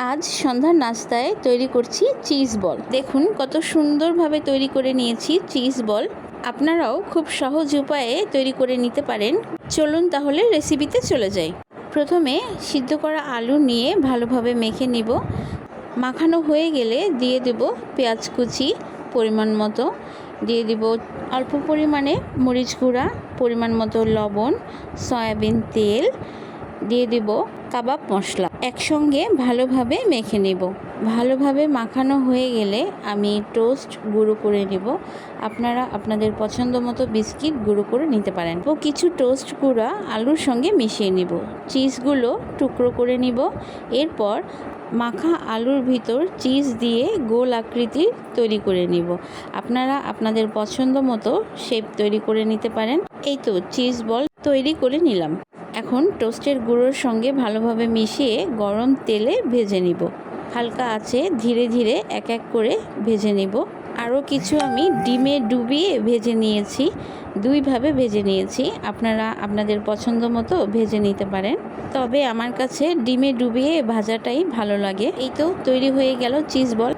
আজ সন্ধ্যার নাস্তায় তৈরি করছি চিজ বল। দেখুন কত সুন্দরভাবে তৈরি করে নিয়েছি চিজ বল। আপনারাও খুব সহজ উপায়ে তৈরি করে নিতে পারেন। চলুন তাহলে রেসিপিতে চলে যাই। প্রথমে সিদ্ধ করা আলু নিয়ে ভালোভাবে মেখে নিব। মাখানো হয়ে গেলে দিয়ে দেব পেঁয়াজ কুচি পরিমাণ মতো, দিয়ে দিব অল্প পরিমাণে মরিচ গুঁড়া, পরিমাণ মতো লবণ, সয়াবিন তেল, দিয়ে দেব কাবাব মশলা। একসঙ্গে ভালোভাবে মেখে নেব। ভালোভাবে মাখানো হয়ে গেলে আমি টোস্ট গুঁড়ো করে নেব। আপনারা আপনাদের পছন্দ মতো বিস্কিট গুঁড়ো করে নিতে পারেন। ও কিছু টোস্ট গুঁড়া আলুর সঙ্গে মিশিয়ে নেব। চিজগুলো টুকরো করে নিব। এরপর মাখা আলুর ভিতর চিজ দিয়ে গোল আকৃতি তৈরি করে নিব। আপনারা আপনাদের পছন্দ মতো শেপ তৈরি করে নিতে পারেন। এই তো চিজ বল তৈরি করে নিলাম। এখন টোস্টের গুঁড়োর সঙ্গে ভালোভাবে মিশিয়ে গরম তেলে ভেজে নিব। হালকা আঁচে ধীরে ধীরে এক এক করে ভেজে নিব। আরও কিছু আমি ডিমে ডুবিয়ে ভেজে নিয়েছি। দুইভাবে ভেজে নিয়েছি। আপনারা আপনাদের পছন্দ মতো ভেজে নিতে পারেন, তবে আমার কাছে ডিমে ডুবিয়ে ভাজাটাই ভালো লাগে। এই তো তৈরি হয়ে গেল চিজ বল।